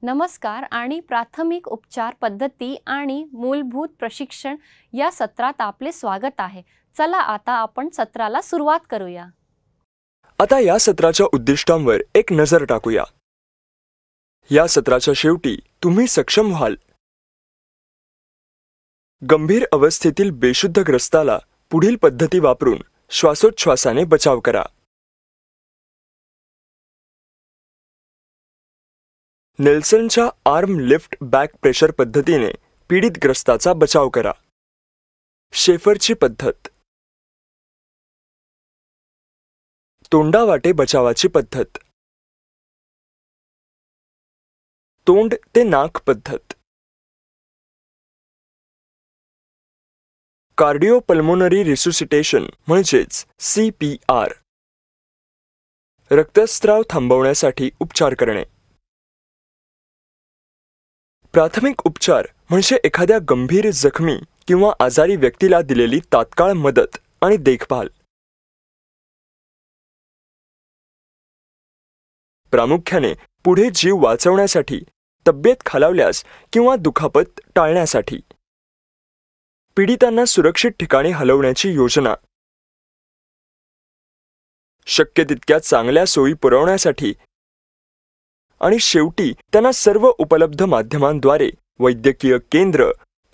नमस्कार आणि प्राथमिक उपचार पद्धती आणि मूलभूत प्रशिक्षण या सत्रात आपले स्वागत आहे. चला आता आपण सत्राला सुरुवात करूया. आता या सत्राच्या उद्दिष्टांवर एक नजर टाकूया. या सत्राच्या शेवटी तुम्ही सक्षम व्हाल. गंभीर अवस्थेतील बेशुद्धग्रस्ताला पुढील पद्धती वापरून श्वासोच्छवासाने बचाव करा. नेल्सनच्या आर्म लिफ्ट बॅक प्रेशर पद्धतीने पीडित ग्रस्ताचा बचाव करा. शेफरची पद्धत. तोंडावाटे बचावाची पद्धत. तोंड ते नाक पद्धत. कार्डिओपल्मोनरी रिसुसिटेशन म्हणजेच CPR. रक्तस्राव थांबवण्यासाठी उपचार करणे. प्राथमिक उपचार म्हणजे एखाद्या गंभीर जखमी किंवा आजारी व्यक्तीला दिलेली तात्काळ मदत आणि देखभाल. प्रामुख्याने पुढे जीव वाचवण्यासाठी, तब्येत खालावल्यास किंवा दुखापत टाळण्यासाठी. पीडितांना सुरक्षित ठिकाणी हलवण्याची योजना. शक्य तितक्या चांगल्या सोयी पुरवण्यासाठी आणि शेवटी त्यांना सर्व उपलब्ध माध्यमांद्वारे वैद्यकीय केंद्र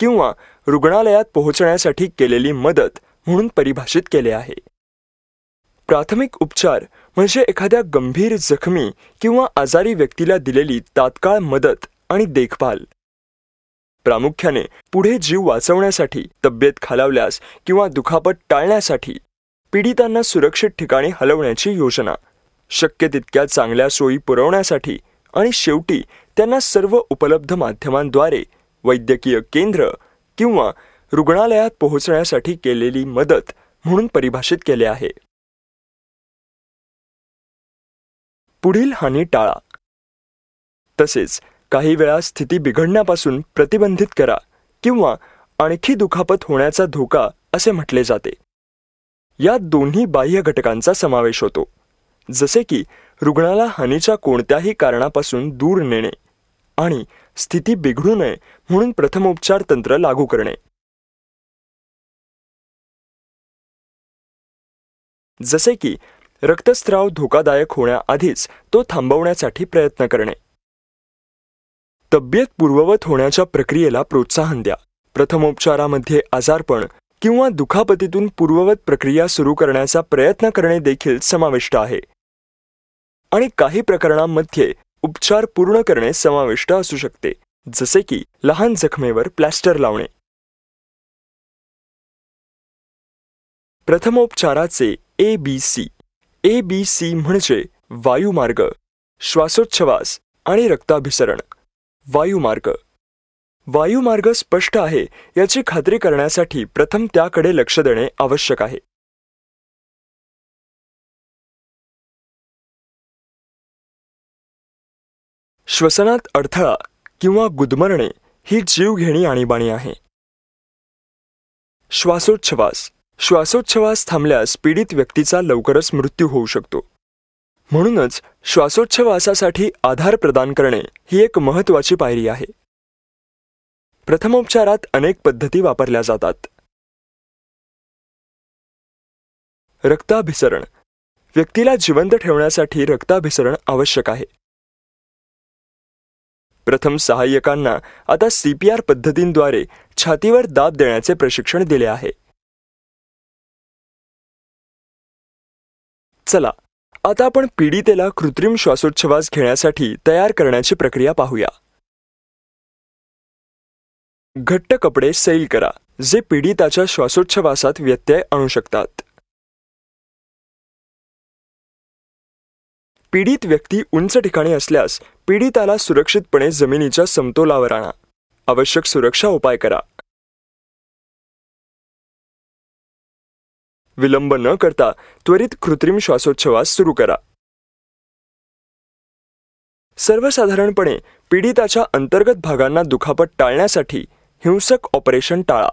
किंवा रुग्णालयात पोहोचण्यासाठी केलेली मदत म्हणून परिभाषित केले आहे. प्राथमिक उपचार म्हणजे एखाद्या गंभीर जखमी किंवा आजारी व्यक्तीला दिलेली तात्काळ मदत आणि देखभाल. प्रामुख्याने पुढे जीव वाचवण्यासाठी, तब्येत खालावल्यास किंवा दुखापत टाळण्यासाठी. पीडितांना सुरक्षित ठिकाणी हलवण्याची योजना. शक्य तितक्या चांगल्या सोयी पुरवण्यासाठी आणि शेवटी त्यांना सर्व उपलब्ध माध्यमांद्वारे वैद्यकीय केंद्र किंवा रुग्णालयात पोहोचण्यासाठी केलेली मदत म्हणून परिभाषित केले आहे. पुढील हानी टाळा. तसेच काही वेळा स्थिती बिघडण्यापासून प्रतिबंधित करा किंवा आणखी दुखापत होण्याचा धोका असे म्हटले जाते. यात दोन्ही बाह्य घटकांचा समावेश होतो, जसे की रुग्णाला हानीच्या कोणत्याही कारणापासून दूर नेणे आणि स्थिती बिघडू नये म्हणून प्रथमोपचार तंत्र लागू करणे. जसे की रक्तस्राव धोकादायक होण्याआधीच तो थांबवण्यासाठी प्रयत्न करणे. तब्येत पूर्ववत होण्याच्या प्रक्रियेला प्रोत्साहन द्या. प्रथमोपचारामध्ये आजारपण किंवा दुखापतीतून पूर्ववत प्रक्रिया सुरू करण्याचा प्रयत्न करणे देखील समाविष्ट आहे. आणि काही प्रकरणांमध्ये उपचार पूर्ण करणे समाविष्ट असू शकते, जसे की लहान जखमेवर प्लॅस्टर लावणे. प्रथमोपचाराचे ABC. ABC म्हणजे वायुमार्ग, श्वासोच्छवास आणि रक्ताभिसरण. वायुमार्ग. वायुमार्ग स्पष्ट आहे याची खात्री करण्यासाठी प्रथम त्याकडे लक्ष देणे आवश्यक आहे. श्वसनात अडथळा किंवा गुदमरणे ही जीवघेणी आणीबाणी आहे. श्वासोच्छवास. श्वासोच्छवास थांबल्यास पीडित व्यक्तीचा लवकरच मृत्यू होऊ शकतो. म्हणूनच श्वासोच्छवासासाठी आधार प्रदान करणे ही एक महत्त्वाची पायरी आहे. प्रथमोपचारात अनेक पद्धती वापरल्या जातात. रक्ताभिसरण. व्यक्तीला जिवंत ठेवण्यासाठी रक्ताभिसरण आवश्यक आहे. प्रथम सहाय्यकांना आता CPR पद्धतींद्वारे छातीवर दाब देण्याचे प्रशिक्षण दिले आहे. चला आता आपण पीडितेला कृत्रिम श्वासोच्छवास घेण्यासाठी तयार करण्याची प्रक्रिया पाहूया. घट्ट कपडे सैल करा, जे पीडिताच्या श्वासोच्छवासात व्यत्यय आणू शकतात. पीडित व्यक्ती उंच ठिकाणी असल्यास पीडिताला सुरक्षितपणे जमिनीच्या समतोलावर आणा. आवश्यक सुरक्षा उपाय करा. विलंब न करता त्वरित कृत्रिम श्वासोच्छवास सुरू करा. सर्वसाधारणपणे पीडिताच्या अंतर्गत भागांना दुखापत टाळण्यासाठी हिंसक ऑपरेशन टाळा.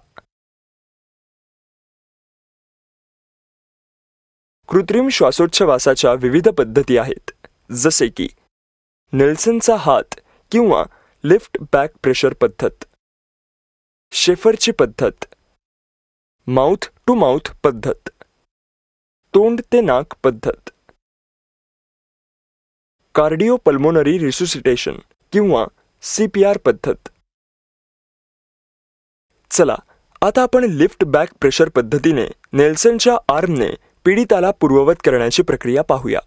कृत्रिम श्वासोच्छवासाच्या विविध पद्धती आहेत, जसे की नेल्सनचा हात किंवा लिफ्ट बॅक प्रेशर पद्धत, शेफरची पद्धत, माउथ टू माउथ पद्धत, तोंड ते नाक पद्धत, कार्डिओपल्मोनरी रिसुसिटेशन किंवा CPR पद्धत. चला आता आपण लिफ्ट बॅक प्रेशर पद्धतीने नेल्सनच्या आर्मने पीडिताला पूर्ववत करण्याची प्रक्रिया पाहूया.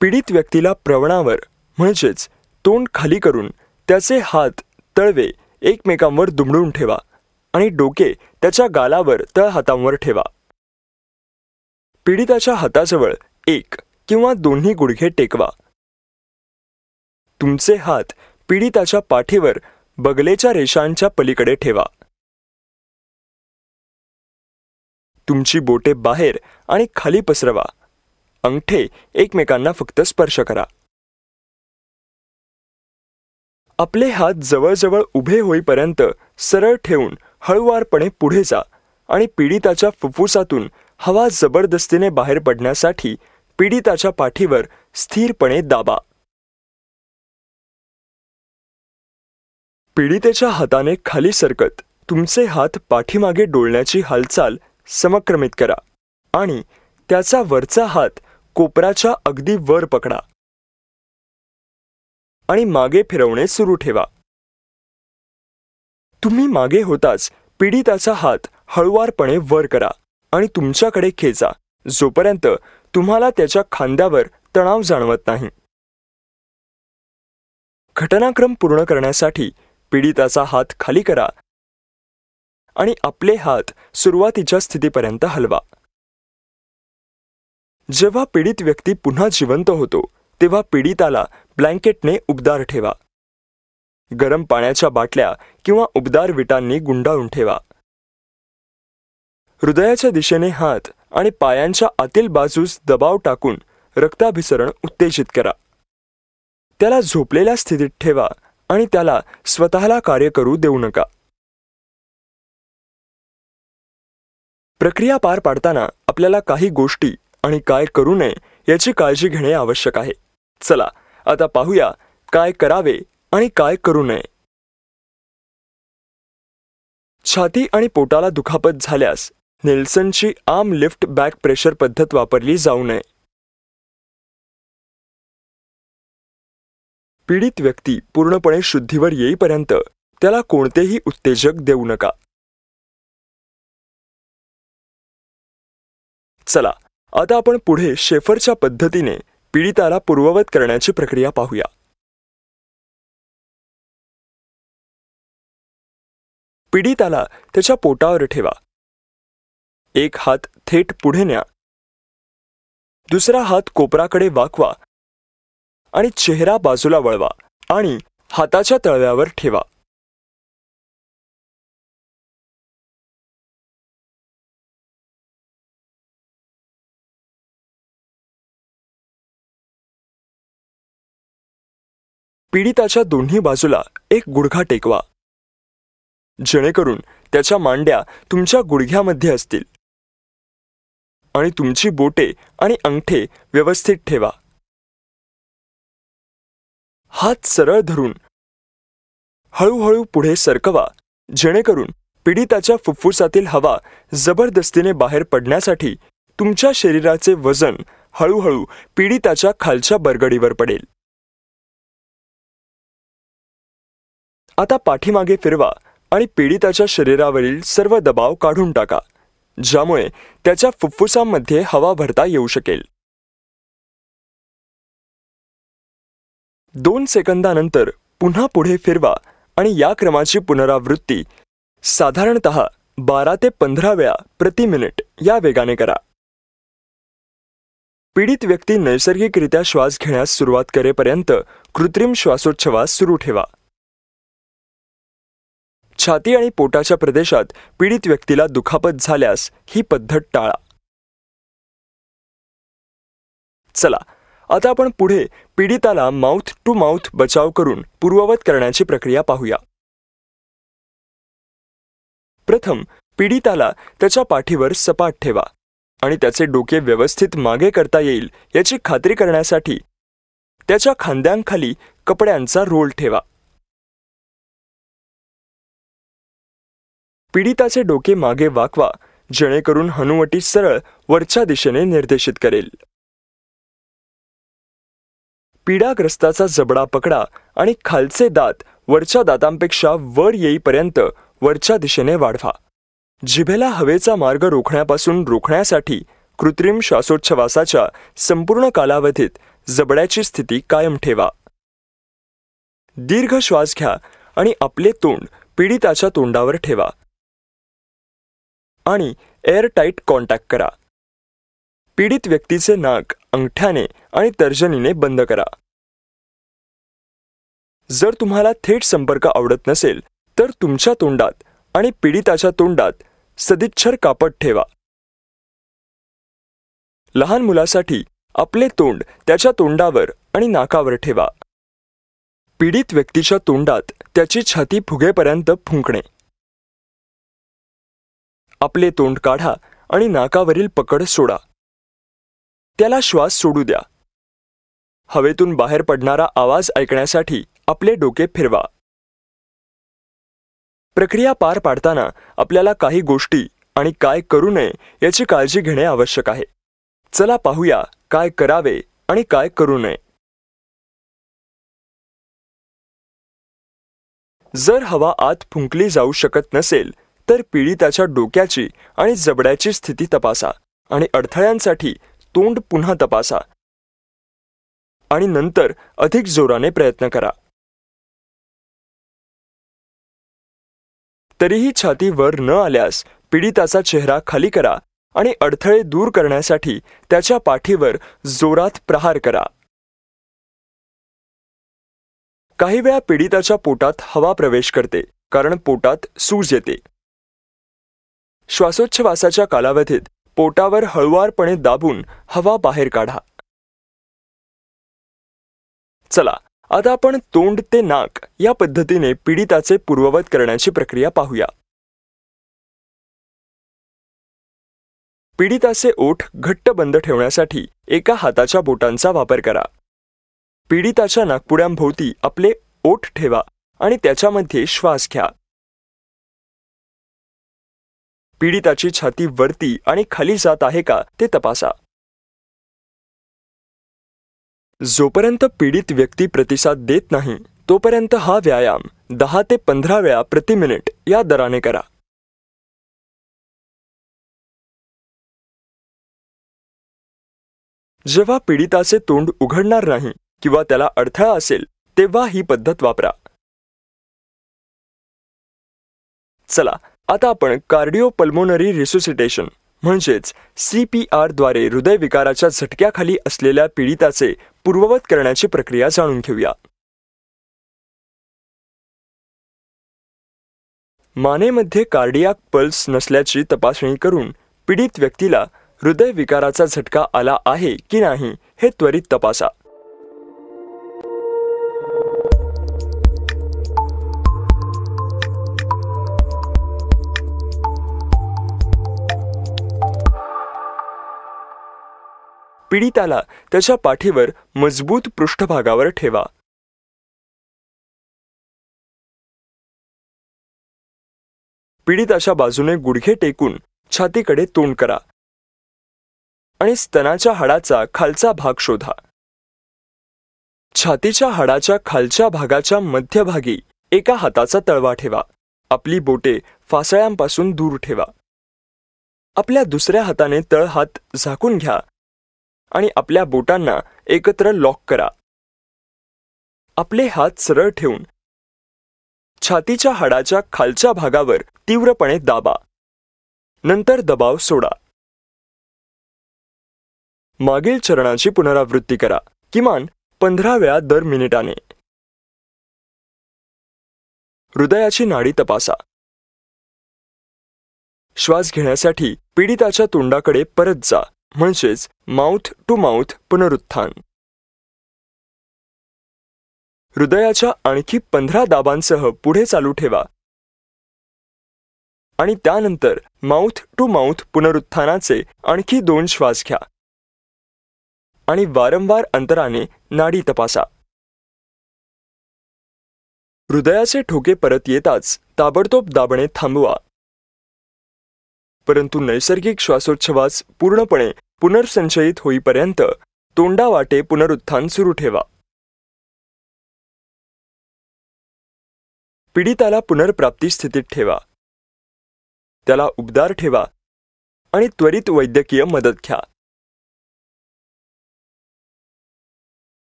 पीडित व्यक्तीला प्रवणावर म्हणजेच तोंड खाली करून त्याचे हात तळवे एकमेकांवर दुमडून ठेवा आणि डोके त्याच्या गालावर तळहातांवर ठेवा. पीडिताच्या हाताजवळ एक किंवा दोन्ही गुडघे टेकवा. तुमचे हात पीडिताच्या पाठीवर बगलेच्या रेषांच्या पलीकडे ठेवा. तुमची बोटे बाहेर आणि खाली पसरवा. अंगठे एकमेकांना फक्त स्पर्श करा. आपले हात जवळजवळ उभे होईपर्यंत सरळ ठेवून हळूवारपणे पुढे जा आणि पीडिताच्या फुफ्फुसातून हवा जबरदस्तीने बाहेर पडण्यासाठी पीडिताच्या पाठीवर स्थिरपणे दाबा. पीडितेच्या हाताने खाली सरकत तुमचे हात पाठीमागे डोलण्याची हालचाल समक्रमित करा आणि त्याचा वरचा हात कोपराच्या अगदी वर पकडा आणि मागे फिरवणे सुरू ठेवा. तुम्ही मागे होताच पीडिताचा हात हळुवारपणे वर करा आणि तुमच्याकडे खेचा जोपर्यंत तुम्हाला त्याच्या खांद्यावर तणाव जाणवत नाही. घटनाक्रम पूर्ण करण्यासाठी पीडिताचा हात खाली करा आणि आपले हात सुरुवातीच्या स्थितीपर्यंत हलवा. जेव्हा पीडित व्यक्ती पुन्हा जिवंत होतो तेव्हा पीडिताला ब्लँकेटने उबदार ठेवा. गरम पाण्याच्या बाटल्या किंवा उबदार विटांनी गुंडाळून ठेवा. हृदयाच्या दिशेने हात आणि पायांच्या आतील बाजूस दबाव टाकून रक्ताभिसरण उत्तेजित करा. त्याला झोपलेल्या स्थितीत ठेवा आणि त्याला स्वतःला कार्य करू देऊ नका. प्रक्रिया पार पाडताना आपल्याला काही गोष्टी आणि काय करू नये याची काळजी घेणे आवश्यक आहे. चला आता पाहूया काय करावे आणि काय करू नये. छाती आणि पोटाला दुखापत झाल्यास नेल्सनची आर्म लिफ्ट बॅक प्रेशर पद्धत वापरली जाऊ नये. पीडित व्यक्ती पूर्णपणे शुद्धीवर येईपर्यंत त्याला कोणतेही उत्तेजक देऊ नका. चला आता आपण पुढे शेफरच्या पद्धतीने पीडिताला पूर्ववत करण्याची प्रक्रिया पाहूया. पीडिताला त्याच्या पोटावर ठेवा. एक हात थेट पुढे न्या. दुसरा हात कोपराकडे वाकवा आणि चेहरा बाजूला वळवा आणि हाताच्या तळव्यावर ठेवा. पीडिताच्या दोन्ही बाजूला एक गुडघा टेकवा जेणेकरून त्याच्या मांड्या तुमच्या गुडघ्यामध्ये असतील आणि तुमची बोटे आणि अंगठे व्यवस्थित ठेवा. हात सरळ धरून हळूहळू पुढे सरकवा जेणेकरून पीडिताच्या फुफ्फुसातील हवा जबरदस्तीने बाहेर पडण्यासाठी तुमच्या शरीराचे वजन हळूहळू पीडिताच्या खालच्या बरगडीवर पडेल. आता पाठीमागे फिरवा आणि पीडिताच्या शरीरावरील सर्व दबाव काढून टाका ज्यामुळे त्याच्या फुफ्फुसांमध्ये हवा भरता येऊ शकेल. 2 सेकंदानंतर पुन्हा पुढे फिरवा आणि या क्रमाची पुनरावृत्ती साधारणतः 12 ते 15 वेळा प्रति मिनिट या वेगाने करा. पीडित व्यक्ती नैसर्गिकरित्या श्वास घेण्यास सुरुवात करेपर्यंत कृत्रिम श्वासोच्छवास सुरू ठेवा. छाती आणि पोटाच्या प्रदेशात पीडित व्यक्तीला दुखापत झाल्यास ही पद्धत टाळा. चला आता आपण पुढे पीडिताला माउथ टू माउथ बचाव करून पूर्ववत करण्याची प्रक्रिया पाहूया. प्रथम पीडिताला त्याच्या पाठीवर सपाट ठेवा आणि त्याचे डोके व्यवस्थित मागे करता येईल याची खात्री करण्यासाठी त्याच्या खांद्यांखाली कपड्यांचा रोल ठेवा. पीडिताचे डोके मागे वाकवा, जेणेकरून हनुवटी सरळ वरच्या दिशेने निर्देशित करेल. पीडाग्रस्ताचा जबडा पकडा आणि खालचे दात वरच्या दातांपेक्षा वर येईपर्यंत वरच्या दिशेने वाढवा. जिभेला हवेचा मार्ग रोखण्यासाठी कृत्रिम श्वासोच्छवासाच्या संपूर्ण कालावधीत जबड्याची स्थिती कायम ठेवा. दीर्घ श्वास घ्या आणि आपले तोंड पीडिताच्या तोंडावर ठेवा आणि एअरटाईट कॉन्टॅक्ट करा. पीडित व्यक्तीचे नाक अंगठ्याने आणि तर्जनीने बंद करा. जर तुम्हाला थेट संपर्क आवडत नसेल तर तुमच्या तोंडात आणि पीडिताच्या तोंडात सदिच्छर कापड ठेवा. लहान मुलासाठी आपले तोंड त्याच्या तोंडावर आणि नाकावर ठेवा. पीडित व्यक्तीच्या तोंडात त्याची छाती फुगेपर्यंत फुंकणे. आपले तोंड काढा आणि नाकावरील पकड सोडा. त्याला श्वास सोडू द्या. हवेतून बाहेर पडणारा आवाज ऐकण्यासाठी आपले डोके फिरवा. प्रक्रिया पार पाडताना आपल्याला काही गोष्टी आणि काय करू नये याची काळजी घेणे आवश्यक आहे. चला पाहूया काय करावे आणि काय करू नये. जर हवा आत फुंकली जाऊ शकत नसेल तर पीडिताच्या डोक्याची आणि जबड्याची स्थिती तपासा आणि अडथळ्यांसाठी तोंड पुन्हा तपासा आणि नंतर अधिक जोराने प्रयत्न करा. तरीही छाती वर न आल्यास पीडिताचा चेहरा खाली करा आणि अडथळे दूर करण्यासाठी त्याच्या पाठीवर जोरात प्रहार करा. काही वेळा पीडिताच्या पोटात हवा प्रवेश करते कारण पोटात सूज येते. श्वासोच्छवासाच्या कालावधीत पोटावर हळुवारपणे दाबून हवा बाहेर काढा. चला आता आपण तोंड ते नाक या पद्धतीने पीडिताचे पूर्ववत करण्याची प्रक्रिया पाहूया. पीडिताचे ओठ घट्ट बंद ठेवण्यासाठी एका हाताच्या बोटांचा वापर करा. पीडिताच्या नाकपुड्यांभोवती आपले ओठ ठेवा आणि त्याच्यामध्ये श्वास घ्या. पीडिताची छाती वरती आणि खाली जात आहे का ते तपासा. जोपर्यंत पीडित व्यक्ती प्रतिसाद देत नाही तोपर्यंत हा व्यायाम 10 ते 15 वेळा प्रति मिनिट या दराने करा. जेव्हा पीडिताचे तोंड उघडणार नाही किंवा त्याला अडथळा असेल तेव्हा ही पद्धत वापरा. चला आता आपण कार्डिओपल्मोनरी रिसुसिटेशन म्हणजेच CPR द्वारे हृदयविकाराच्या झटक्याखाली असलेल्या पीडिताचे पूर्ववत करण्याची प्रक्रिया जाणून घेऊया. मानेमध्ये कार्डियाक पल्स नसल्याची तपासणी करून पीडित व्यक्तीला हृदयविकाराचा झटका आला आहे की नाही हे त्वरित तपासा. पीडिताला त्याच्या पाठीवर मजबूत पृष्ठभागावर ठेवा. पीडिताच्या बाजूने गुडघे टेकून छातीकडे तोंड करा आणि स्तनाच्या हाडाचा खालचा भाग शोधा. छातीच्या हाडाच्या खालच्या भागाच्या मध्यभागी एका हाताचा तळवा ठेवा. आपली बोटे फासळ्यांपासून दूर ठेवा. आपल्या दुसऱ्या हाताने तळहात झाकून घ्या आणि आपल्या बोटांना एकत्र लॉक करा. आपले हात सरळ ठेवून छातीच्या हाडाच्या खालच्या भागावर तीव्रपणे दाबा. नंतर दबाव सोडा. मागील चरणाची पुनरावृत्ती करा, किमान 15 वेळा दर मिनिटाने. हृदयाची नाडी तपासा. श्वास घेण्यासाठी पीडिताच्या तोंडाकडे परत जा, म्हणजेच माउथ टू माउथ पुनरुत्थान. हृदयाच्या आणखी 15 दाबांसह पुढे चालू ठेवा. आणि त्यानंतर माउथ टू माउथ पुनरुत्थानाचे आणखी 2 श्वास घ्या आणि वारंवार अंतराने नाडी तपासा. हृदयाचे ठोके परत येताच ताबडतोब दाबणे थांबवा. परंतु नैसर्गिक श्वासोच्छवास पूर्णपणे पुनर्संचयित होईपर्यंत तोंडावाटे पुनरुत्थान सुरू ठेवा. पीडिताला पुनर्प्राप्ती स्थितीत ठेवा. त्याला उबदार ठेवा आणि त्वरित वैद्यकीय मदत घ्या.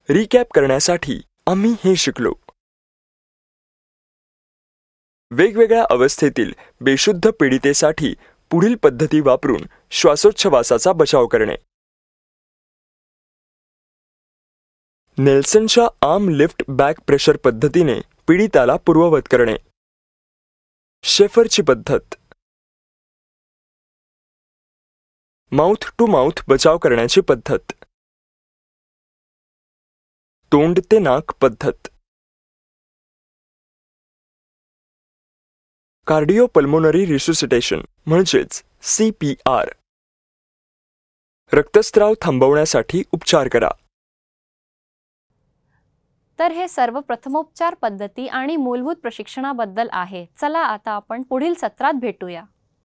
रिकॅप करण्यासाठी आम्ही हे शिकलो. वेगवेगळ्या अवस्थेतील बेशुद्ध पीडितेसाठी पुढील पद्धती वापरून श्वासोच्छवासाचा बचाव करणे. नेल्सनच्या आर्म लिफ्ट बॅक प्रेशर पद्धतीने पीडिताला पूर्ववत करणे. शेफरची पद्धत. माउथ टू माउथ बचाव करण्याची पद्धत. तोंड ते नाक पद्धत. कार्डिओपल्मोनरी रिसुसिटेशन म्हणजेच CPR. रक्तस्राव थांबवण्यासाठी उपचार करा. तर हे सर्व प्रथमोपचार पद्धती आणि मूलभूत प्रशिक्षणाबद्दल आहे. चला आता आपण पुढील सत्रात भेटूया.